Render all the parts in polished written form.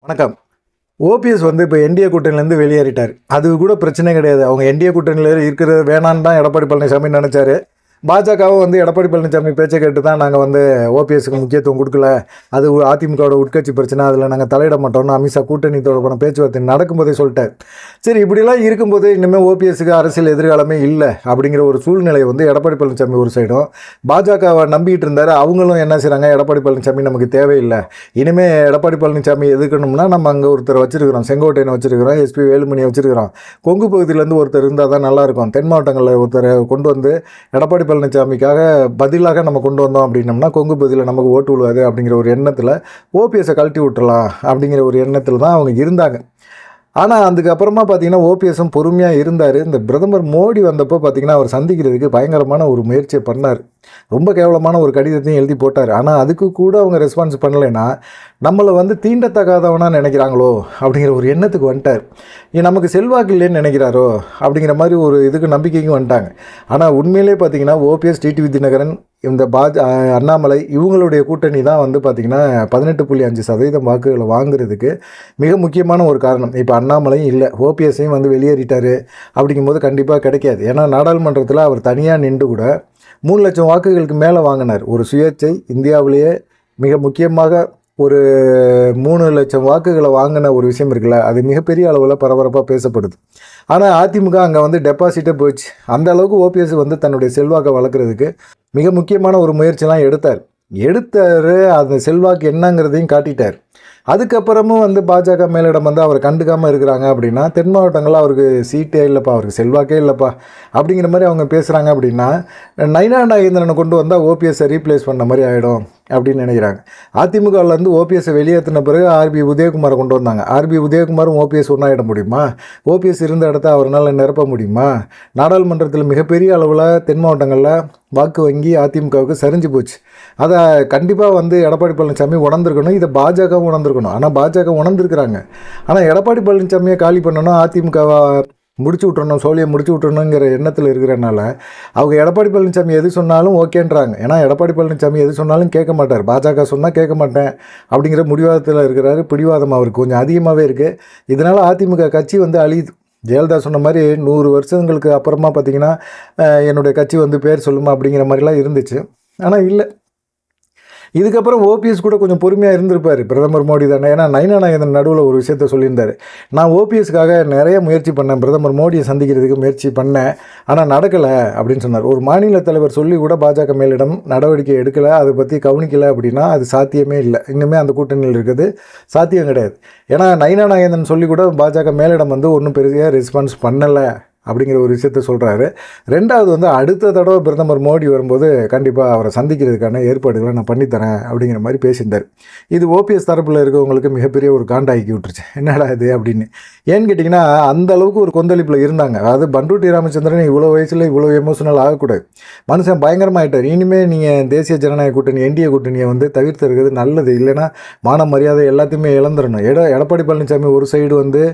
வணக்கம். ஓபிஎஸ் வந்து இப்போ என்டிஏ கூட்டணியிலேருந்து வெளியேறிட்டார். அது கூட பிரச்சனை கிடையாது. அவங்க என்டிஏ கூட்டணியில் இருக்கிறது வேணான்னு தான் எடப்பாடி பழனிசாமி நினச்சாரு. பாஜகவும் வந்து எடப்பாடி பழனிசாமி பேச்சை கேட்டு தான் நாங்கள் வந்து ஓபிஎஸ்க்கு முக்கியத்துவம் கொடுக்கல, அது அதிமுகவோட உட்கட்சி பிரச்சனை, அதில் நாங்கள் தலையிட மாட்டோம்னு அமித்ஷா கூட்டணி தொடர்பான பேச்சுவார்த்தை நடக்கும்போதே சொல்லிட்டார். சரி, இப்படிலாம் இருக்கும்போது இனிமேல் ஓபிஎஸ்க்கு அரசியல் எதிர்காலமே இல்லை அப்படிங்கிற ஒரு சூழ்நிலையை வந்து எடப்பாடி பழனிசாமி ஒரு சைடும், பாஜகவை நம்பிக்கிட்டு இருந்தார். அவங்களும் என்ன செய்கிறாங்க, எடப்பாடி பழனிசாமி நமக்கு தேவையில்லை, இனிமேல் எடப்பாடி பழனிசாமி எதுக்கணும்னா நம்ம அங்கே ஒருத்தர் வச்சுருக்கிறோம், செங்கோட்டையனை வச்சுருக்கிறோம், எஸ்பி வேலுமணியை வச்சுருக்கிறோம், கொங்கு பகுதியிலேருந்து ஒருத்தர் இருந்தால் தான் நல்லாயிருக்கும், தென் மாவட்டங்களில் ஒருத்தரை கொண்டு வந்து எடப்பாடி பழனிசாமிக்காக பதிலாக நம்ம கொண்டு வந்தோம் அப்படின்னம்னா கொங்கு பகுதியில் நமக்கு ஓட்டு விழுவாது அப்படிங்கிற ஒரு எண்ணத்தில் ஓபிஎஸை கழட்டி விட்டுறலாம் அப்படிங்கிற ஒரு எண்ணத்தில் தான் அவங்க இருந்தாங்க. ஆனால் அதுக்கப்புறமா பார்த்தீங்கன்னா ஓபிஎஸும் பொறுமையாக இருந்தார். இந்த பிரதமர் மோடி வந்தப்போ பார்த்தீங்கன்னா அவர் சந்திக்கிறதுக்கு பயங்கரமான ஒரு முயற்சியை பண்ணார். ரொம்ப கேவலமான ஒரு கடிதத்தையும் எழுதி போட்டார். ஆனால் அதுக்கு கூட அவங்க ரெஸ்பான்ஸ் பண்ணலைன்னா நம்மளை வந்து தீண்டத்தகாதவனாக நினைக்கிறாங்களோ அப்படிங்கிற ஒரு எண்ணத்துக்கு வந்துட்டார். நமக்கு செல்வாக்கு இல்லைன்னு நினைக்கிறாரோ அப்படிங்கிற மாதிரி ஒரு இதுக்கு நம்பிக்கைக்கும் வந்துட்டாங்க. ஆனால் உண்மையிலே பார்த்தீங்கன்னா ஓபிஎஸ், டிடிவி தினகரன், இந்த அண்ணாமலை இவங்களுடைய கூட்டணி தான் வந்து பார்த்திங்கன்னா 18.5% வாக்குகளை வாங்குறதுக்கு மிக முக்கியமான ஒரு காரணம். இப்போ அண்ணாமலையும் இல்லை, ஓபிஎஸ்ஸையும் வந்து வெளியேறிட்டார். அப்படிங்கும்போது கண்டிப்பாக கிடைக்காது. ஏன்னா நாடாளுமன்றத்தில் அவர் தனியாக நின்று கூட 3 லட்சம் வாக்குகளுக்கு மேலே வாங்கினார். ஒரு சுயேட்சை இந்தியாவிலேயே மிக முக்கியமாக ஒரு 3 லட்சம் வாக்குகளை வாங்கின ஒரு விஷயம் இருக்குல்ல, அது மிகப்பெரிய அளவில் பரபரப்பாக பேசப்படுது. ஆனால் அதிமுக அங்கே வந்து டெபாசிட்டே போச்சு. அந்த அளவுக்கு ஓபிஎஸ் வந்து தன்னுடைய செல்வாக்கை வளர்க்குறதுக்கு மிக முக்கியமான ஒரு முயற்சிலாம் எடுத்தார். அந்த செல்வாக்கு என்னங்கிறதையும் காட்டிட்டார். அதுக்கப்புறமும் வந்து பாஜக மேலிடம் வந்து அவரை கண்டுக்காமல் இருக்கிறாங்க அப்படின்னா, தென் மாவட்டங்களில் அவருக்கு சீட்டே இல்லைப்பா, அவருக்கு செல்வாக்கே இல்லைப்பா அப்படிங்கிற மாதிரி அவங்க பேசுகிறாங்க அப்படின்னா, நயினா நாகேந்திரனை கொண்டு வந்தால் ஓபிஎஸ்ஸை ரீப்ளேஸ் பண்ண மாதிரி ஆகிடும் அப்படின்னு நினைக்கிறாங்க. அதிமுகவிலேருந்து ஓபிஎஸ்ஸை வெளியேற்றின பிறகு ஆர்பி உதயகுமாரை கொண்டு வந்தாங்க. ஆர்பி உதயகுமாரும் ஓபிஎஸ் ஒன்றாயிட முடியுமா? ஓபிஎஸ் இருந்த இடத்த அவரால் நிரப்ப முடியுமா? நாடாளுமன்றத்தில் மிகப்பெரிய அளவில் தென் மாவட்டங்களில் வாக்கு வங்கி அதிமுகவுக்கு சரிஞ்சு போச்சு. அதை கண்டிப்பாக வந்து எடப்பாடி பழனிசாமி உணர்ந்துருக்கணும். இதை பாஜகவும் உணர்ந்துருக்கணும். ஆனால் பாஜக உணர்ந்துருக்கிறாங்க. ஆனால் எடப்பாடி பழனிசாமியை காலி பண்ணணும், அதிமுகவை முடிச்சு விட்றணும், சோழியை முடிச்சு விட்றணுங்கிற எண்ணத்தில் இருக்கிறனால அவங்க எடப்பாடி பழனிசாமி எது சொன்னாலும் ஓகேன்றாங்க. ஏன்னா எடப்பாடி பழனிசாமி எது சொன்னாலும் கேட்க மாட்டார். பாஜக சொன்னால் கேட்க மாட்டேன் அப்படிங்கிற முடிவாதத்தில் இருக்கிறாரு. பிடிவாதம் அவருக்கு கொஞ்சம் அதிகமாகவே இருக்குது. இதனால் அதிமுக கட்சி வந்து அழியுது. ஜெயலலிதா சொன்ன மாதிரி 100 வருஷங்களுக்கு அப்புறமா பார்த்திங்கன்னா என்னுடைய கட்சி வந்து பேர் சொல்லுமா அப்படிங்கிற மாதிரிலாம் இருந்துச்சு. ஆனால் இல்லை. இதுக்கப்புறம் ஓபிஎஸ் கூட கொஞ்சம் பொறுமையாக இருந்திருப்பார். பிரதமர் மோடி தானே. ஏன்னா நயினா நாகேந்திரன் நடுவில் ஒரு விஷயத்த சொல்லியிருந்தார். நான் ஓபிஎஸ்க்காக நிறைய முயற்சி பண்ணேன், பிரதமர் மோடியை சந்திக்கிறதுக்கு முயற்சி பண்ணேன், ஆனால் நடக்கலை அப்படின்னு சொன்னார். ஒரு மாநில தலைவர் சொல்லி கூட பாஜக மேலிடம் நடவடிக்கை எடுக்கலை, அதை பற்றி கவனிக்கலை அப்படின்னா அது சாத்தியமே இல்லை. இன்னுமே அந்த கூட்டணியில் இருக்கிறது சாத்தியம் கிடையாது. ஏன்னா நயினா நாகேந்திரன் சொல்லி கூட பாஜக மேலிடம் வந்து ஒன்றும் பெரிய ரெஸ்பான்ஸ் பண்ணலை அப்படிங்கிற ஒரு விஷயத்த சொல்கிறாரு. ரெண்டாவது வந்து அடுத்த தடவை பிரதமர் மோடி வரும்போது கண்டிப்பாக அவரை சந்திக்கிறதுக்கான ஏற்பாடுகளை நான் பண்ணித்தரேன் அப்படிங்கிற மாதிரி பேசியிருந்தார். இது ஓபிஎஸ் தரப்பில் இருக்கவங்களுக்கு மிகப்பெரிய ஒரு காண்டாக்கி விட்டுருச்சு. என்னடா இது அப்படின்னு. ஏன்னு கேட்டிங்கன்னா அந்த அளவுக்கு ஒரு கொந்தளிப்பில் இருந்தாங்க. அதாவது பண்டூட்டி ராமச்சந்திரன் இவ்வளோ வயசில் இவ்வளோ எமோஷனல் ஆகக்கூடாது. மனுஷன் பயங்கரமாகிட்டார். இனிமேல் நீங்கள் தேசிய ஜனநாயக கூட்டணி என்டிஏ கூட்டணியை வந்து தவிர்த்து இருக்கிறது நல்லது. இல்லைன்னா மான மரியாதை எல்லாத்தையுமே இழந்துடணும். எடப்பாடி பழனிசாமி ஒரு சைடு வந்து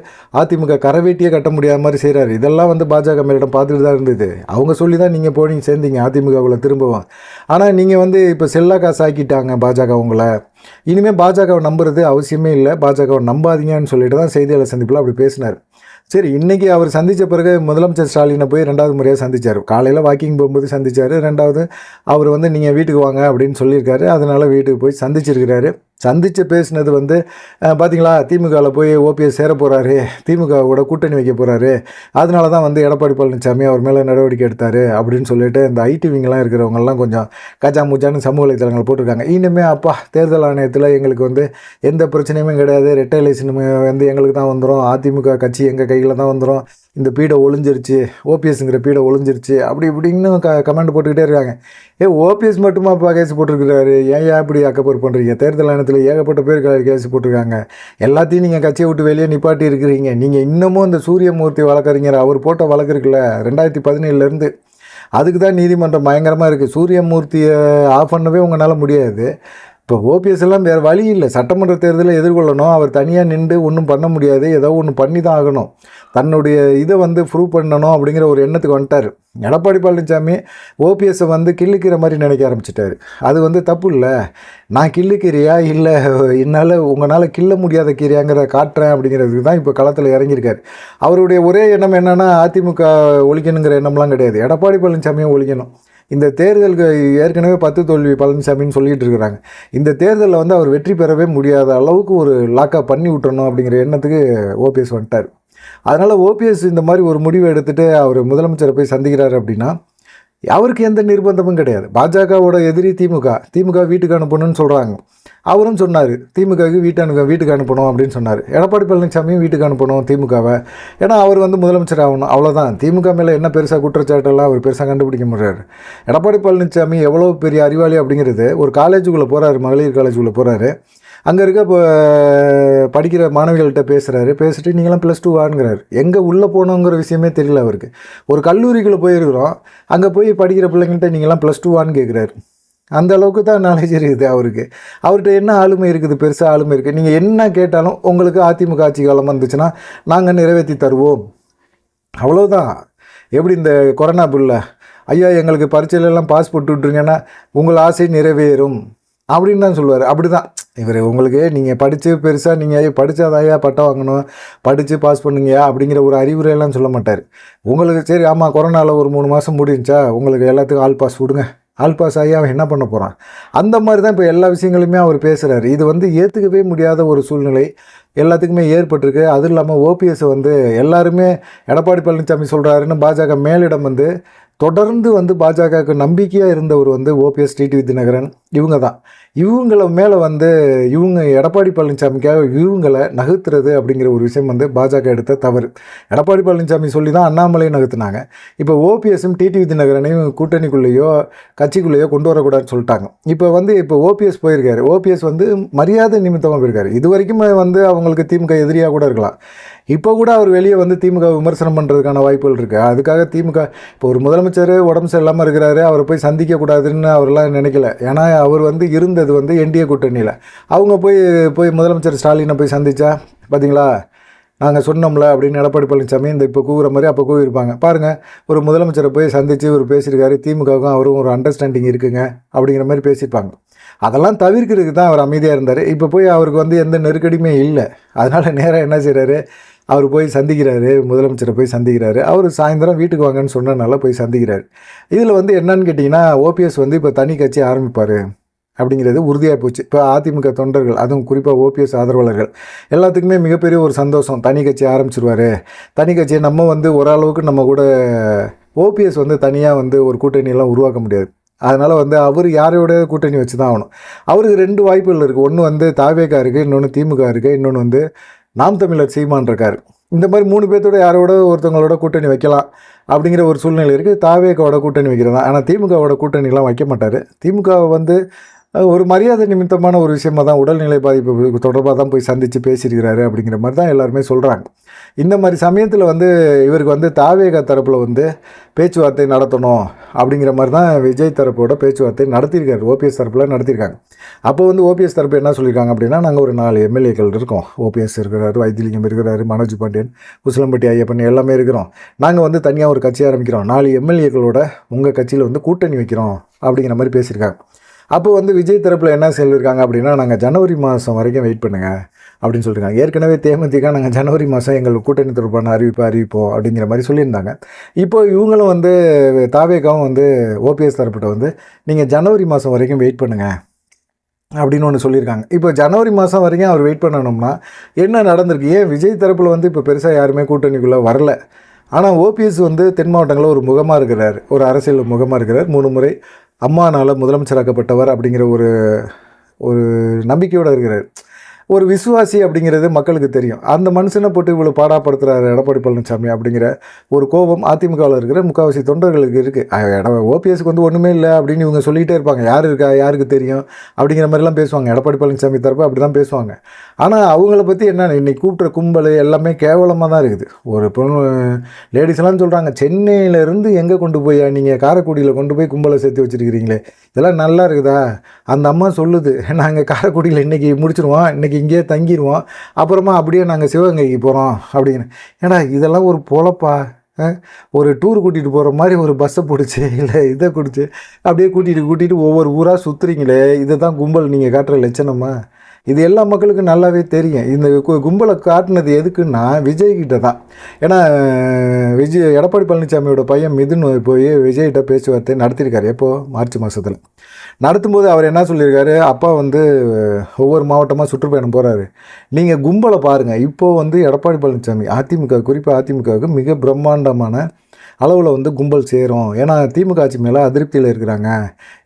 அதிமுக கரவேட்டியே கட்ட முடியாத மாதிரி செய்கிறாரு. இதெல்லாம் வந்து பாஜக மேலிடம் பார்த்துட்டு தான் இருந்தது. அவங்க சொல்லி தான் நீங்கள் போனீங்க சேர்ந்தீங்க அதிமுகவில் திரும்பவும். ஆனால் நீங்கள் வந்து இப்போ செல்லா காசு ஆக்கிட்டாங்க பாஜக உங்களை. இனிமேல் பாஜகவை நம்புறது அவசியமே இல்லை, பாஜகவை நம்பாதீங்கன்னு சொல்லிட்டு தான் செய்தியாளர் சந்திப்பில் அப்படி பேசினார். சரி, இன்றைக்கி அவர் சந்தித்த பிறகு முதலமைச்சர் ஸ்டாலினை போய் 2வது முறையாக சந்தித்தார். காலையில் வாக்கிங் போகும்போது சந்தித்தார். 2வது அவர் வந்து நீங்கள் வீட்டுக்கு வாங்க அப்படின்னு சொல்லியிருக்காரு. அதனால் வீட்டுக்கு போய் சந்திச்சிருக்கிறாரு. சந்தித்து பேசினது வந்து பார்த்திங்களா, திமுகவில் போய் ஓபிஎஸ் சேர போகிறாரு, திமுகவோட கூட்டணி வைக்க போகிறாரு, அதனால தான் வந்து எடப்பாடி பழனிசாமி அவர் மேலே நடவடிக்கை எடுத்தார் அப்படின்னு சொல்லிட்டு இந்த ஐடிவிங்கெலாம் இருக்கிறவங்கெல்லாம் கொஞ்சம் கஜா மூச்சான்னு சமூக வலைத்தளங்கள் போட்டிருக்காங்க. இனிமேல் அப்பா தேர்தல் ஆணையத்தில் எங்களுக்கு வந்து எந்த பிரச்சனையுமே கிடையாது, ரெட்டை எலெக்ஷன் வந்து எங்களுக்கு தான் வந்துடும், அதிமுக கட்சி எங்கள் கையில் தான் வந்துடும், இந்த பீடை ஒளிஞ்சிருச்சு, ஓபிஎஸ்ங்கிற பீடை ஒளிஞ்சிருச்சு அப்படி இப்படின்னு கமெண்ட் போட்டுக்கிட்டே இருக்காங்க. ஓபிஎஸ் மட்டுமா அப்பா கேஸ் போட்டிருக்கிறாரு, ஏன் இப்படி அக்கப்போர் பண்ணுறீங்க? தேர்தல் ஆணையத்தில் ஏகப்பட்ட பேர் கேஸ் போட்டிருக்காங்க. எல்லாத்தையும் நீங்கள் கட்சியை விட்டு வெளியே நிப்பாட்டி இருக்கிறீங்க. நீங்கள் இன்னமும் இந்த சூரியமூர்த்தி வழக்கறிஞர் அவர் போட்ட வழக்கு இருக்குல்ல 2017 அதுக்கு தான் நீதிமன்றம் பயங்கரமாக இருக்குது. சூரியமூர்த்தியை ஆஃப் பண்ணவே உங்களால் முடியாது. இப்போ ஓபிஎஸ் எல்லாம் வேறு வழி இல்லை, சட்டமன்ற தேர்தலை எதிர்கொள்ளணும், அவர் தனியாக நின்று ஒன்றும் பண்ண முடியாது, ஏதோ ஒன்று பண்ணி தான் ஆகணும், தன்னுடைய இதை வந்து ப்ரூவ் பண்ணணும் அப்படிங்கிற ஒரு எண்ணத்துக்கு வந்துட்டார். எடப்பாடி பழனிசாமி ஓபிஎஸ்ஸை வந்து கிள்ளிக்கிற மாதிரி நினைக்க ஆரம்பிச்சிட்டாரு. அது வந்து தப்பு இல்லை, நான் கிள்ளுக்கிறியா இல்லை என்னால் உங்களால் கிள்ள முடியாத கீரையாங்கிற காட்டுறேன் அப்படிங்கிறதுக்கு தான் இப்போ களத்தில் இறங்கியிருக்காரு. அவருடைய ஒரே எண்ணம் என்னென்னா அதிமுக ஒழிக்கணுங்கிற எண்ணம்லாம் கிடையாது, எடப்பாடி பழனிசாமியும் ஒழிக்கணும். இந்த தேர்தலுக்கு ஏற்கனவே 10 தோல்வி பழனிசாமின்னு சொல்லிகிட்டு இருக்கிறாங்க. இந்த தேர்தலில் வந்து அவர் வெற்றி பெறவே முடியாத அளவுக்கு ஒரு லாக்கப் பண்ணி விட்டுறணும் அப்படிங்கிற எண்ணத்துக்கு ஓபிஎஸ் வந்துட்டார். அதனால் ஓபிஎஸ் இந்த மாதிரி ஒரு முடிவை எடுத்துகிட்டு அவர் முதலமைச்சரை போய் சந்திக்கிறாரு அப்படின்னா அவருக்கு எந்த நிர்பந்தமும் கிடையாது. பாஜகவோட எதிரி திமுக வீட்டுக்கு அனுப்பணும்னு சொல்கிறாங்க. அவரும் சொன்னார் திமுகவுக்கு வீட்டுக்கு அனுப்பணும் அப்படின்னு சொன்னார். எடப்பாடி பழனிசாமியும் வீட்டுக்கு அனுப்பணும் திமுகவை, ஏன்னா அவர் வந்து முதலமைச்சர் ஆகணும், அவ்வளோதான். திமுக மேலே என்ன பெருசாக குற்றச்சாட்டெல்லாம் அவர் பெருசாக கண்டுபிடிக்க முடியாது. எடப்பாடி பழனிசாமி எவ்வளோ பெரிய அறிவாளி அப்படிங்கிறது, ஒரு காலேஜுக்குள்ளே போகிறாரு, மகளிர் காலேஜுக்குள்ளே போகிறாரு, அங்கே இருக்க படிக்கிற மாணவிகள்கிட்ட பேசிட்டு நீங்களாம் +2 வாங்குறாரு. எங்கே உள்ளே போகணுங்கிற விஷயமே தெரியல அவருக்கு. ஒரு கல்லூரிக்குள்ளே போயிருக்கிறோம், அங்கே போய் படிக்கிற பிள்ளைங்கள்ட்ட நீங்களாம் +2 வான்னு கேட்குறாரு. அந்த அளவுக்கு தான் நாலேஜ் இருக்குது அவருக்கு. அவர்கிட்ட என்ன ஆளுமை இருக்குது, பெருசாக ஆளுமை இருக்குது. நீங்கள் என்ன கேட்டாலும் உங்களுக்கு அதிமுக ஆட்சி காலம் வந்துச்சுன்னா நாங்கள் நிறைவேற்றி தருவோம், அவ்வளோதான். எப்படி இந்த கொரோனா பில்லை, ஐயா எங்களுக்கு பரீட்சையிலெல்லாம் பாஸ் போட்டு விட்ருங்கன்னா உங்கள் ஆசை நிறைவேறும் அப்படின்னு தான் சொல்லுவார். அப்படி தான் இவர். உங்களுக்கு நீங்கள் படித்து பெருசாக நீங்கள் படித்தாதாயா பட்டம் வாங்கணும், படித்து பாஸ் பண்ணுங்கயா அப்படிங்கிற ஒரு அறிவுரையெல்லாம் சொல்ல மாட்டார். உங்களுக்கு சரி ஆமாம் கொரோனாவில் ஒரு 3 மாதம் முடிஞ்சா உங்களுக்கு எல்லாத்துக்கும் ஆல் பாஸ் விடுங்க, ஆல் பாஸ் ஆகி அவன் என்ன பண்ண போகிறான், அந்த மாதிரி தான் இப்போ எல்லா விஷயங்களுமே அவர் பேசுகிறாரு. இது வந்து ஏற்றுக்கவே முடியாத ஒரு சூழ்நிலை எல்லாத்துக்குமே ஏற்பட்டிருக்கு. அதுவும் இல்லாமல் ஓபிஎஸ் வந்து எல்லாருமே எடப்பாடி பழனிசாமி சொல்கிறாருன்னு பாஜக மேலிடம் வந்து தொடர்ந்து வந்து பாஜகவுக்கு நம்பிக்கையாக இருந்தவர் வந்து ஓபிஎஸ், டிடிவி தினகரன் இவங்க தான். இவங்கள மேலே வந்து இவங்க எடப்பாடி பழனிசாமிக்காக இவங்களை நகர்த்துறது அப்படிங்கிற ஒரு விஷயம் வந்து பாஜக எடுத்த தவறு. எடப்பாடி பழனிசாமி சொல்லி தான் அண்ணாமலையை நகர்த்தினாங்க. இப்போ ஓபிஎஸும் டிடிவி தினகரனையும் கூட்டணிக்குள்ளேயோ கட்சிக்குள்ளேயோ கொண்டு வரக்கூடாதுன்னு சொல்லிட்டாங்க. இப்போ ஓபிஎஸ் போயிருக்காரு. ஓபிஎஸ் வந்து மரியாதை நிமித்தமாக போயிருக்காரு. இது வரைக்கும் வந்து அவங்களுக்கு திமுக எதிரியாக கூட இருக்கலாம். இப்போ கூட அவர் வெளியே வந்து திமுக விமர்சனம் பண்ணுறதுக்கான வாய்ப்புகள் இருக்குது. அதுக்காக திமுக இப்போ ஒரு முதலமைச்சர் உடம்பு சரியில்லாமல் இருக்கிறாரு, அவரை போய் சந்திக்கக்கூடாதுன்னு அவரெல்லாம் நினைக்கல. ஏன்னா அவர் வந்து இருந்தது வந்து என்டிஏ கூட்டணியில். அவங்க போய் முதலமைச்சர் ஸ்டாலினை போய் சந்தித்தா பார்த்தீங்களா நாங்கள் சொன்னோம்ல அப்படின்னு எடப்பாடி பழனிசாமி இந்த இப்போ கூவுற மாதிரி அப்போ கூவிருப்பாங்க பாருங்கள். ஒரு முதலமைச்சரை போய் சந்தித்து இவர் பேசியிருக்காரு, திமுகவுக்கும் அவரும் ஒரு அண்டர்ஸ்டாண்டிங் இருக்குங்க அப்படிங்கிற மாதிரி பேசியிருப்பாங்க. அதெல்லாம் தவிர்க்கிறதுக்கு தான் அவர் அமைதியாக இருந்தார். இப்போ போய் அவருக்கு வந்து எந்த நெருக்கடியுமே இல்லை. அதனால் நேராக என்ன செய்கிறாரு, அவர் போய் சந்திக்கிறாரு, முதலமைச்சரை போய் சந்திக்கிறாரு. அவர் சாயந்தரம் வீட்டுக்கு வாங்கன்னு சொன்னனால போய் சந்திக்கிறார். இதில் வந்து என்னன்னு கேட்டிங்கன்னா ஓபிஎஸ் வந்து இப்போ தனி கட்சி ஆரம்பிப்பார் அப்படிங்கிறது உறுதியாக போச்சு. இப்போ அதிமுக தொண்டர்கள், அதுவும் குறிப்பாக ஓபிஎஸ் ஆதரவாளர்கள் எல்லாத்துக்குமே மிகப்பெரிய ஒரு சந்தோஷம். தனி கட்சி ஆரம்பிச்சிருவார். தனி கட்சியை நம்ம வந்து ஓரளவுக்கு நம்ம கூட ஓபிஎஸ் வந்து தனியாக வந்து ஒரு கூட்டணியெல்லாம் உருவாக்க முடியாது. அதனால் வந்து அவர் யாரோட கூட்டணி வச்சு தான் ஆகணும். அவருக்கு 2 வாய்ப்புகள் இருக்குது. ஒன்று வந்து தாவேகா இருக்குது, இன்னொன்று திமுக இருக்குது, இன்னொன்று வந்து நாம் தமிழர் சீமான் இருக்கார். இந்த மாதிரி 3 பேர்த்தோட யாரோட ஒருத்தவங்களோட கூட்டணி வைக்கலாம் அப்படிங்கிற ஒரு சூழ்நிலை இருக்குது. தாவேகாவோட கூட்டணி வைக்கிறது தான். ஆனால் திமுகவோட கூட்டணிலாம் வைக்க மாட்டார். திமுக வந்து ஒரு மரியாதை நிமித்தமான ஒரு விஷயமாக தான், உடல்நிலை பாதிப்பு தொடர்பாக தான் போய் சந்தித்து பேசியிருக்கிறாரு அப்படிங்கிற மாதிரி தான் எல்லாருமே சொல்கிறாங்க. இந்த மாதிரி சமயத்தில் வந்து இவருக்கு வந்து தாவேகா தரப்பில் வந்து பேச்சுவார்த்தை நடத்தணும் அப்படிங்கிற மாதிரி தான் விஜய் தரப்போட பேச்சுவார்த்தை நடத்தியிருக்காரு. ஓபிஎஸ் தரப்பில் நடத்தியிருக்காங்க. அப்போ வந்து ஓபிஎஸ் தரப்பு என்ன சொல்லியிருக்காங்க அப்படின்னா, நாங்கள் ஒரு 4 எம்எல்ஏக்கள் இருக்கோம். ஓபிஎஸ் இருக்கிறாரு, வைத்திலிங்கம் இருக்கிறாரு, மனோஜ் பாண்டியன், உசிலம்பட்டி ஐயப்பன் எல்லாமே இருக்கிறோம். நாங்கள் வந்து தனியாக ஒரு கட்சி ஆரம்பிக்கிறோம், 4 எம்எல்ஏக்களோட உங்கள் கட்சியில் வந்து கூட்டணி வைக்கிறோம் அப்படிங்கிற மாதிரி பேசியிருக்காங்க. அப்போ வந்து விஜய் தரப்பில் என்ன சொல்லியிருக்காங்க அப்படின்னா, நாங்கள் ஜனவரி மாதம் வரைக்கும் வெயிட் பண்ணுங்கள் அப்படின்னு சொல்லியிருக்காங்க. ஏற்கனவே தேமுதிக நாங்கள் ஜனவரி மாதம் எங்கள் கூட்டணி தொடர்பான அறிவிப்போம் அப்படிங்கிற மாதிரி சொல்லியிருந்தாங்க. இப்போ இவங்களும் வந்து தாவேகாவும் வந்து ஓபிஎஸ் தரப்பிட்ட வந்து நீங்கள் ஜனவரி மாதம் வரைக்கும் வெயிட் பண்ணுங்கள் அப்படின்னு ஒன்று சொல்லியிருக்காங்க. இப்போ ஜனவரி மாதம் வரைக்கும் அவர் வெயிட் பண்ணணும்னா என்ன நடந்திருக்கு? ஏன் விஜய் தரப்பில் வந்து இப்போ பெருசாக யாருமே கூட்டணிக்குள்ளே வரல. ஆனால் ஓபிஎஸ் வந்து தென் மாவட்டங்களில் ஒரு முகமாக இருக்கிறார், ஒரு அரசியல் முகமாக இருக்கிறார். 3 முறை அம்மானால் முதலமைச்சராக்கப்பட்டவர் அப்படிங்கிற ஒரு நம்பிக்கையோடு இருக்கிறார். ஒரு விசுவாசி அப்படிங்கிறது மக்களுக்கு தெரியும். அந்த மனுஷனை போட்டு இவ்வளோ பாடாப்படுத்துகிறாரு எடப்பாடி பழனிசாமி அப்படிங்கிற ஒரு கோபம் அதிமுகவில் இருக்கிற முக்கால்வாசி தொண்டர்களுக்கு இருக்குது. ஓபிஎஸ்க்கு வந்து ஒன்றுமே இல்லை அப்படின்னு இவங்க சொல்லிகிட்டே இருப்பாங்க. யார் இருக்கா, யாருக்கு தெரியும் அப்படிங்கிற மாதிரிலாம் பேசுவாங்க. எடப்பாடி பழனிசாமி தரப்பு அப்படி தான் பேசுவாங்க. ஆனால் அவங்கள பற்றி என்ன, இன்றைக்கி கூப்பிட்ற கும்பல் எல்லாமே கேவலமாக தான் இருக்குது. ஒரு பொண்ணு லேடிஸ்லாம் சொல்கிறாங்க, சென்னையிலேருந்து எங்கே கொண்டு போய் நீங்கள் காரைக்குடியில் கொண்டு போய் கும்பலை சேர்த்து வச்சுருக்கிறீங்களே, இதெல்லாம் நல்லா இருக்குதா? அந்த அம்மா சொல்லுது, நாங்கள் காரைக்குடியில் இன்றைக்கி முடிச்சிருவோம், இன்றைக்கி இங்கேயே தங்கிடுவோம், அப்புறமா அப்படியே நாங்கள் சிவகங்கைக்கு போகிறோம் அப்படின்னு. ஏன்னா இதெல்லாம் ஒரு பொழப்பா? ஒரு டூர் கூட்டிகிட்டு போகிற மாதிரி ஒரு பஸ்ஸை பிடிச்சி இல்லை இதை குடிச்சு அப்படியே கூட்டிகிட்டு ஒவ்வொரு ஊராக சுற்றுறீங்களே, இதை தான் கும்பல் நீங்கள் காட்டுற லட்சணமா? இது எல்லா மக்களுக்கும் நல்லாவே தெரியும். இந்த கும்பலை காட்டினது எதுக்குன்னா விஜய்கிட்ட தான். ஏன்னா எடப்பாடி பழனிசாமியோட பையன் மிதுன் போய் விஜய்கிட்ட பேச்சுவார்த்தை நடத்தியிருக்காரு. எப்போது? மார்ச் மாதத்தில் நடத்தும்போது அவர் என்ன சொல்லியிருக்காரு, அப்பா வந்து ஒவ்வொரு மாவட்டமாக சுற்றுப்பயணம் போகிறாரு, நீங்கள் கும்பலை பாருங்கள். இப்போது வந்து எடப்பாடி பழனிசாமி அதிமுக, குறிப்பாக அதிமுகவுக்கு மிக பிரம்மாண்டமான அளவில் வந்து கும்பல் சேரும். ஏன்னா திமுக ஆட்சி மேலே அதிருப்தியில் இருக்கிறாங்க.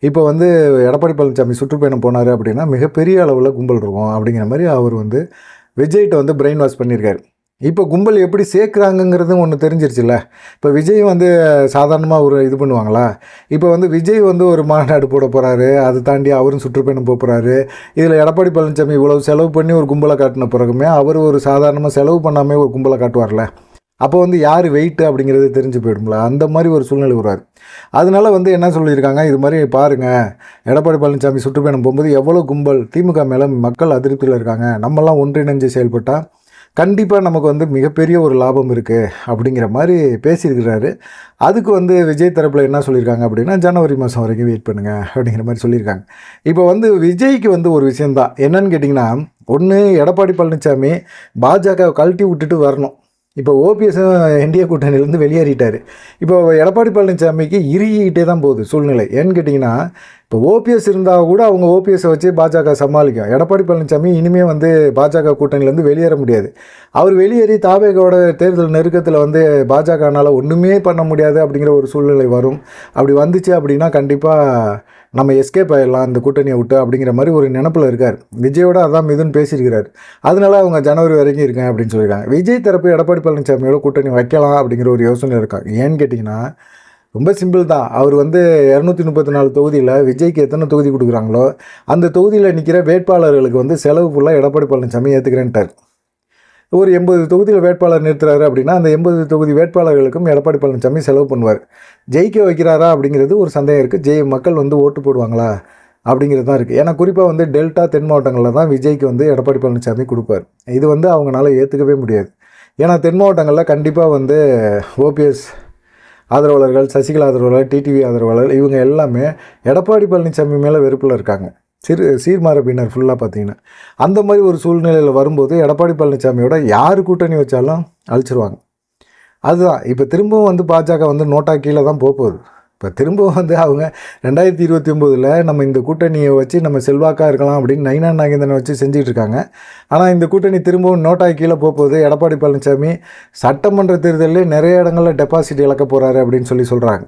இப்போ வந்து எடப்பாடி பழனிசாமி சுற்றுப்பயணம் போனார் அப்படின்னா மிகப்பெரிய அளவில் கும்பல் இருக்கும் அப்படிங்கிற மாதிரி அவர் வந்து விஜய்கிட்ட வந்து பிரெயின் வாஷ் பண்ணியிருக்காரு. இப்போ கும்பல் எப்படி சேர்க்குறாங்கங்கிறதும் ஒன்று தெரிஞ்சிருச்சுல்ல. இப்போ விஜய் வந்து சாதாரணமாக ஒரு இது பண்ணுவாங்களா? இப்போ வந்து விஜய் வந்து ஒரு மாநாடு போட போகிறாரு, அதை தாண்டி அவரும் சுற்றுப்பயணம் போகிறாரு. இதில் எடப்பாடி பழனிசாமி இவ்வளவு செலவு பண்ணி ஒரு கும்பலை காட்டின பிறகுமே அவர் ஒரு சாதாரணமாக செலவு பண்ணாமல் ஒரு கும்பலை காட்டுவார்ல, அப்போ வந்து யார் வெயிட்டு அப்படிங்கிறது தெரிஞ்சு போயிடும்ல. அந்த மாதிரி ஒரு சூழ்நிலை வராது. அதனால வந்து என்ன சொல்லியிருக்காங்க, இது மாதிரி பாருங்கள், எடப்பாடி பழனிசாமி சுற்றுப்பயணம் போகும்போது எவ்வளோ கும்பல் திமுக மேலே மக்கள் அதிருப்தியில் இருக்காங்க, நம்மலாம் ஒன்றிணைஞ்சு செயல்பட்டால் கண்டிப்பாக நமக்கு வந்து மிகப்பெரிய ஒரு லாபம் இருக்குது அப்படிங்கிற மாதிரி பேசியிருக்கிறாரு. அதுக்கு வந்து விஜய் தரப்பில் என்ன சொல்லியிருக்காங்க அப்படின்னா, ஜனவரி மாதம் வரைக்கும் வெயிட் பண்ணுங்கள் அப்படிங்கிற மாதிரி சொல்லியிருக்காங்க. இப்போ வந்து விஜய்க்கு வந்து ஒரு விஷயந்தான் என்னன்னு கேட்டிங்கன்னா, ஒன்று எடப்பாடி பழனிசாமி பாஜகவை கழட்டி விட்டுட்டு வரணும். இப்போ ஓபிஎஸும் என்டிஏ கூட்டணியிலேருந்து வெளியேறிட்டார். இப்போ எடப்பாடி பழனிசாமிக்கு இறுகிக்கிட்டே தான் போகுது சூழ்நிலை. ஏன்னு கேட்டிங்கன்னா, இப்போ ஓபிஎஸ் இருந்தால் கூட அவங்க ஓபிஎஸை வச்சு பாஜக சமாளிக்கும். எடப்பாடி பழனிசாமி இனிமேல் வந்து பாஜக கூட்டணியிலேருந்து வெளியேற முடியாது. அவர் வெளியேறி தாவேகோட தேர்தல் நெருக்கத்தில் வந்து பாஜகனால் ஒன்றுமே பண்ண முடியாது அப்படிங்கிற ஒரு சூழ்நிலை வரும். அப்படி வந்துச்சு அப்படின்னா கண்டிப்பாக நம்ம எஸ்கேப் ஆகிடலாம் அந்த கூட்டணியை விட்டு அப்படிங்கிற மாதிரி ஒரு நினப்பில் இருக்கார். விஜயோட அதான் மிதுன் பேசியிருக்கிறார். அதனால அவங்க ஜனவரி வரைக்கும் இருக்கேன் அப்படின்னு சொல்லியிருக்காங்க. விஜய் தரப்பு எடப்பாடி பழனிசாமியோட கூட்டணி வைக்கலாம் அப்படிங்கிற ஒரு யோசனை இருக்காங்க. ஏன்னு கேட்டிங்கன்னா, ரொம்ப சிம்பிள் தான். அவர் வந்து 234 தொகுதியில் விஜய்க்கு எத்தனை தொகுதி கொடுக்குறாங்களோ அந்த தொகுதியில் நிற்கிற வேட்பாளர்களுக்கு வந்து செலவு ஃபுல்லாக எடப்பாடி பழனிசாமி ஏற்றுக்கிறேன்ட்டார். ஒரு 80 தொகுதியில் வேட்பாளர் நிறுத்துறாரு அப்படின்னா அந்த 80 தொகுதி வேட்பாளர்களுக்கும் எடப்பாடி பழனிசாமி செலவு பண்ணுவார். ஜெயிக்க வைக்கிறாரா அப்படிங்கிறது ஒரு சந்தேகம் இருக்குது. மக்கள் வந்து ஓட்டு போடுவாங்களா அப்படிங்கிறது தான் இருக்குது. ஏன்னா குறிப்பாக வந்து டெல்டா தென் மாவட்டங்களில் தான் விஜய்க்கு வந்து எடப்பாடி பழனிசாமி கொடுப்பார். இது வந்து அவங்களால ஏற்றுக்கவே முடியாது. ஏன்னா தென் மாவட்டங்களில் கண்டிப்பாக வந்து ஓபிஎஸ் ஆதரவாளர்கள், சசிகலா ஆதரவாளர்கள், டிடிவி ஆதரவாளர்கள் இவங்க எல்லாமே எடப்பாடி பழனிசாமி மேலே வெறுப்பில் இருக்காங்க. சீர்மரபினர் ஃபுல்லாக பார்த்தீங்கன்னா அந்த மாதிரி ஒரு சூழ்நிலையில் வரும்போது எடப்பாடி பழனிசாமியோட யார் கூட்டணி வச்சாலும் அழிச்சிருவாங்க. அதுதான் இப்போ திரும்பவும் வந்து பாஜக வந்து நோட்டா கீழே தான் போகுது. இப்போ திரும்பவும் வந்து அவங்க 2029 நம்ம இந்த கூட்டணியை வச்சு நம்ம செல்வாக்காக இருக்கலாம் அப்படின்னு நயினா நாகேந்திரனை வச்சு செஞ்சுட்டு இருக்காங்க. ஆனால் இந்த கூட்டணி திரும்பவும் நோட்டா கீழே போகுது. எடப்பாடி பழனிசாமி சட்டமன்ற தேர்தலிலே நிறைய இடங்களில் டெபாசிட் இழக்க போகிறாரு அப்படின்னு சொல்கிறாங்க.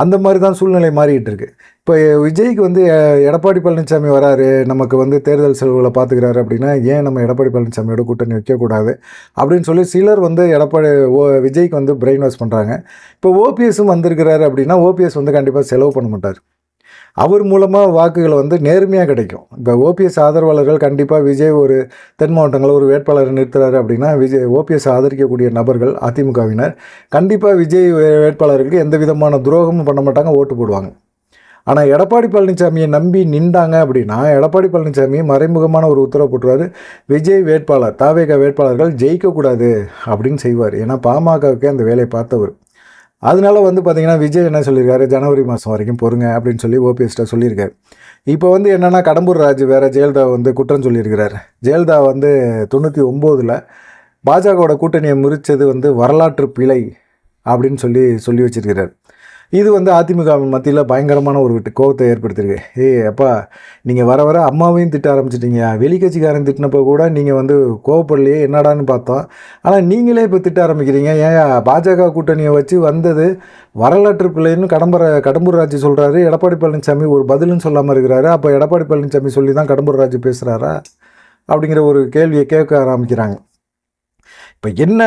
அந்த மாதிரி தான் சூழ்நிலை மாறிக்கிட்டு இருக்குது. இப்போ விஜய்க்கு வந்து எடப்பாடி பழனிசாமி வராரு, நமக்கு வந்து தேர்தல் செலவுகளை பார்த்துக்கிறாரு அப்படின்னா ஏன் நம்ம எடப்பாடி பழனிசாமியோட கூட்டணி வைக்கக்கூடாது அப்படின்னு சொல்லி சிலர் வந்து விஜய்க்கு வந்து பிரெயின் வாஷ் பண்ணுறாங்க. இப்போ ஓபிஎஸும் வந்திருக்கிறாரு அப்படின்னா ஓபிஎஸ் வந்து கண்டிப்பாக செலவு பண்ண மாட்டார். அவர் மூலமாக வாக்குகளை வந்து நேர்மையாக கிடைக்கும். இப்போ ஓபிஎஸ் ஆதரவாளர்கள் கண்டிப்பாக விஜய் ஒரு தென் மாவட்டங்களில் ஒரு வேட்பாளரை நிறுத்துறாரு அப்படின்னா ஓபிஎஸ் ஆதரிக்கக்கூடிய நபர்கள் அதிமுகவினர் கண்டிப்பாக விஜய் வேட்பாளருக்கு எந்த விதமான துரோகமும் பண்ண மாட்டாங்க, ஓட்டு போடுவாங்க. ஆனால் எடப்பாடி பழனிசாமியை நம்பி நின்றாங்க அப்படின்னா எடப்பாடி பழனிசாமி மறைமுகமான ஒரு உத்தரவு போட்டுருவார், விஜய் வேட்பாளர் தாவேக வேட்பாளர்கள் ஜெயிக்கக்கூடாது அப்படின்னு செய்வார். ஏன்னா பாமகவுக்கே அந்த வேலையை பார்த்தவர். அதனால வந்து பார்த்திங்கன்னா விஜய் என்ன சொல்லியிருக்காரு, ஜனவரி மாதம் வரைக்கும் பொறுங்க அப்படின்னு சொல்லி ஓபிஎஸ்ட்டை சொல்லியிருக்காரு. இப்போ வந்து என்னென்னா கடம்பூர் ராஜு வேறு ஜெயலலிதா வந்து குற்றம் சொல்லியிருக்கிறார். ஜெயலலிதா வந்து 99 பாஜகவோட கூட்டணியை முறித்தது வந்து வரலாற்று பிழை அப்படின்னு சொல்லி வச்சிருக்கிறார். இது வந்து அதிமுக மத்தியில் பயங்கரமான ஒரு கோபத்தை ஏற்படுத்தியிருக்கு. அப்பா நீங்கள் வர வர அம்மாவையும் திட்ட ஆரம்பிச்சிட்டிங்க, வெளிக்கட்சிக்காரன் திட்டினப்போ கூட நீங்கள் வந்து கோவப்படலையே என்னடான்னு பார்த்தோம், ஆனால் நீங்களே இப்போ திட்ட ஆரம்பிக்கிறீங்க. ஏன் பாஜக கூட்டணியை வச்சு வந்தது வரலாற்று பிள்ளைன்னு கடம்பூர் ராஜு சொல்கிறாரு. எடப்பாடி பழனிசாமி ஒரு பதிலுன்னு சொல்லாமல் இருக்கிறாரு. அப்போ எடப்பாடி பழனிசாமி சொல்லி தான் கடம்பூர் ராஜு பேசுகிறாரா அப்படிங்கிற ஒரு கேள்வியை கேட்க ஆரம்பிக்கிறாங்க.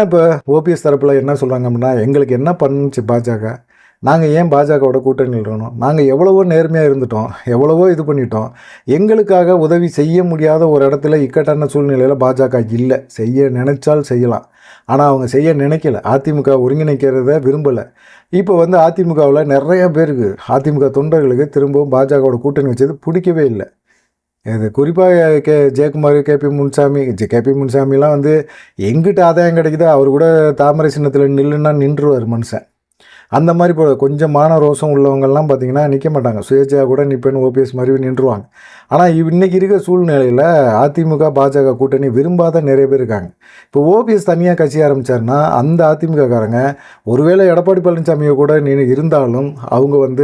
இப்போ ஓபிஎஸ் தரப்பில் என்ன சொல்கிறாங்க அப்படின்னா, எங்களுக்கு என்ன பண்ணுச்சு பாஜக, நாங்கள் ஏன் பாஜகவோட கூட்டணியில் இருக்கணும், நாங்கள் எவ்வளவோ நேர்மையாக இருந்துட்டோம், எவ்வளவோ இது பண்ணிட்டோம், எங்களுக்காக உதவி செய்ய முடியாத ஒரு இடத்துல இக்கட்டான சூழ்நிலையில் பாஜக இல்லை. செய்ய நினைச்சால் செய்யலாம், ஆனால் அவங்க செய்ய நினைக்கல. அதிமுக ஒருங்கிணைக்கிறத விரும்பலை. இப்போ அதிமுகவில் நிறைய பேருக்கு, அதிமுக தொண்டர்களுக்கு திரும்பவும் பாஜகவோட கூட்டணி வச்சது பிடிக்கவே இல்லை. இது குறிப்பாக ஜெயக்குமார், கேபி முன்சாமிலாம் எங்கிட்ட ஆதாயம் கிடைக்குதோ அவர் கூட தாமரை சின்னத்தில் நில்லுன்னா நின்றுவார் மனுஷன். அந்த மாதிரி இப்போ கொஞ்சம் மான ரோஷம் உள்ளவங்கள்லாம் பார்த்திங்கன்னா நிற்க மாட்டாங்க, சுயேட்சையாக கூட நிற்பேன்னு ஓபிஎஸ் மாதிரி நின்றுவாங்க. ஆனால் இன்றைக்கி இருக்கிற சூழ்நிலையில் அதிமுக பாஜக கூட்டணி விரும்பாத நிறைய பேர் இருக்காங்க. இப்போ ஓபிஎஸ் தனியாக கட்சி ஆரம்பித்தார்னா அந்த அதிமுககாரங்க ஒருவேளை எடப்பாடி பழனிசாமியை கூட இருந்தாலும் அவங்க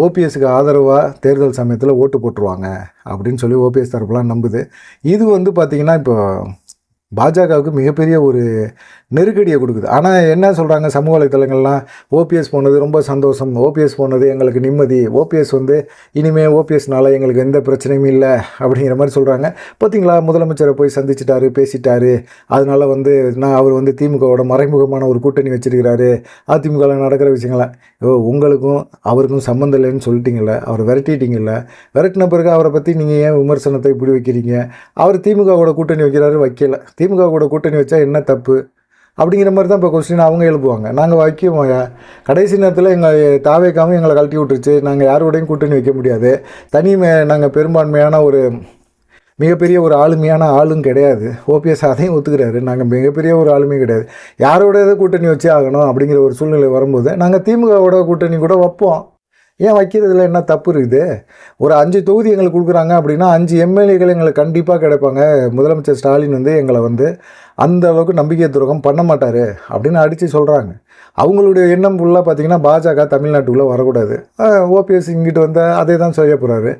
ஓபிஎஸ்க்கு ஆதரவாக தேர்தல் சமயத்தில் ஓட்டு போட்டுருவாங்க அப்படின்னு சொல்லி ஓபிஎஸ் தரப்புலாம் நம்புது. இது பார்த்திங்கன்னா இப்போ பாஜகவுக்கு மிகப்பெரிய ஒரு நெருக்கடியை கொடுக்குது. ஆனால் என்ன சொல்கிறாங்க சமூக வலைத்தளங்கள்லாம், ஓபிஎஸ் போனது ரொம்ப சந்தோஷம், ஓபிஎஸ் போனது எங்களுக்கு நிம்மதி, ஓபிஎஸ் இனிமேல் ஓபிஎஸ்னால எங்களுக்கு எந்த பிரச்சனையும் இல்லை அப்படிங்கிற மாதிரி சொல்கிறாங்க. பார்த்திங்களா, முதலமைச்சரை போய் சந்திச்சிட்டாரு, பேசிட்டாரு, அதனால் அவர் திமுகவோட மறைமுகமான ஒரு கூட்டணி வச்சிருக்கிறாரு, அதிமுகவில் நடக்கிற விஷயங்களை உங்களுக்கும் அவருக்கும் சம்மந்தம் இல்லைன்னு சொல்லிட்டீங்கள்ல, அவர் விரட்டிட்டீங்கல்ல, விரட்டின பிறகு அவரை பற்றி நீங்கள் ஏன் விமர்சனத்தை இப்படி வைக்கிறீங்க, அவர் திமுகவோட கூட்டணி வைக்கிறாரு, வைக்கல, திமுக கூட கூட்டணி வச்சா என்ன தப்பு அப்படிங்கிற மாதிரி தான் இப்போ கொஸ்டின் அவங்க எழுப்புவாங்க. நாங்கள் வைக்குவோம், கடைசி நேரத்தில் எங்கள் தாவேக்காமல் எங்களை கழட்டி விட்டுருச்சு, நாங்கள் யாரோடையும் கூட்டணி வைக்க முடியாது, நாங்கள் பெரும்பான்மையான ஒரு மிகப்பெரிய ஒரு ஆளுமையான ஆளும் கிடையாது, ஓபிஎஸ் அதையும் ஒத்துக்கிறாரு, நாங்கள் மிகப்பெரிய ஒரு ஆளுமையும் கிடையாது, யாரோட கூட்டணி வச்சே ஆகணும் அப்படிங்கிற ஒரு சூழ்நிலை வரும்போது நாங்கள் திமுகவோட கூட்டணி கூட வைப்போம், ஏன் வைக்கிறதுல என்ன தப்பு இருக்குது? ஒரு 5 தொகுதி எங்களுக்கு கொடுக்குறாங்க அப்படின்னா 5 எம்எல்ஏக்கள் எங்களுக்கு கண்டிப்பாக கிடைப்பாங்க. முதலமைச்சர் ஸ்டாலின் எங்களை அந்த அளவுக்கு நம்பிக்கை துரோகம் பண்ண மாட்டார் அப்படின்னு அடித்து சொல்கிறாங்க. அவங்களுடைய எண்ணம் ஃபுல்லாக பார்த்திங்கன்னா பாஜக தமிழ்நாட்டுக்குள்ளே வரக்கூடாது, ஓபிஎஸ் இங்கிட்டு அதே தான் செய்ய போகிறாரு.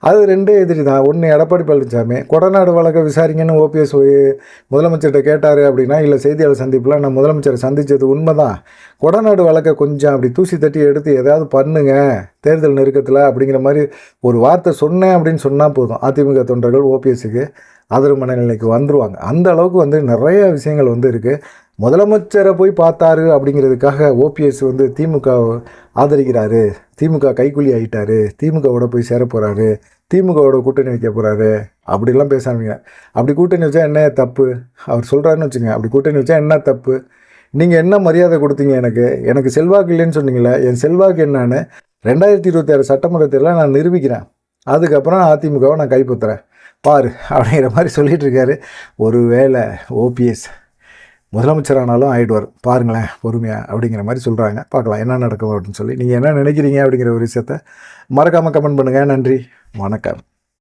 அது 2 எதிரி தான். ஒன்று எடப்பாடி பழனிசாமி கொடநாடு வழக்கை விசாரிங்கன்னு ஓபிஎஸ் முதலமைச்சர்கிட்ட கேட்டார் அப்படின்னா, இல்லை செய்தியாளர் சந்திப்பில் நான் முதலமைச்சரை சந்தித்தது உண்மை தான், கொடநாடு வழக்கை கொஞ்சம் அப்படி தூசி தட்டி எடுத்து ஏதாவது பண்ணுங்க தேர்தல் நெருக்கத்தில் அப்படிங்கிற மாதிரி ஒரு வார்த்தை சொன்னேன் அப்படின்னு சொன்னால் போதும், அதிமுக தொண்டர்கள் ஓபிஎஸ்க்கு ஆதரவு மனநிலைக்கு வந்துடுவாங்க. அந்த அளவுக்கு நிறைய விஷயங்கள் இருக்குது. முதலமைச்சரை போய் பார்த்தாரு அப்படிங்கிறதுக்காக ஓபிஎஸ் திமுக ஆதரிக்கிறாரு, திமுக கைக்கூலி ஆகிட்டாரு, திமுகவோட போய் சேர போகிறாரு, திமுகவோட கூட்டணி வைக்க போகிறாரு அப்படிலாம் பேசாமீங்க. அப்படி கூட்டணி வச்சா என்ன தப்பு அவர் சொல்கிறாருன்னு வச்சுங்க, அப்படி கூட்டணி வச்சா என்ன தப்பு? நீங்கள் என்ன மரியாதை கொடுத்தீங்க? எனக்கு செல்வாக்கு இல்லைன்னு சொன்னீங்களே, என் செல்வாக்கு என்னன்னு 2026 சட்டமன்ற தேர்தலில் நான் நிரூபிக்கிறேன், அதுக்கப்புறம் அதிமுகவை நான் கைப்பற்றுறேன் பாரு அப்படிங்கிற மாதிரி சொல்லிகிட்டு இருக்காரு. ஒரு வேளை ஓபிஎஸ் முதலமைச்சரானாலும் ஆகிடுவார் பாருங்களேன் பொறுமையாக அப்படிங்கிற மாதிரி சொல்கிறாங்க. பார்க்கலாம் என்ன நடக்கும் அப்படின்னு சொல்லி. நீங்கள் என்ன நினைக்கிறீங்க அப்படிங்கிற ஒரு விஷயத்த மறக்காமல் கமெண்ட் பண்ணுங்கள். நன்றி, வணக்கம்.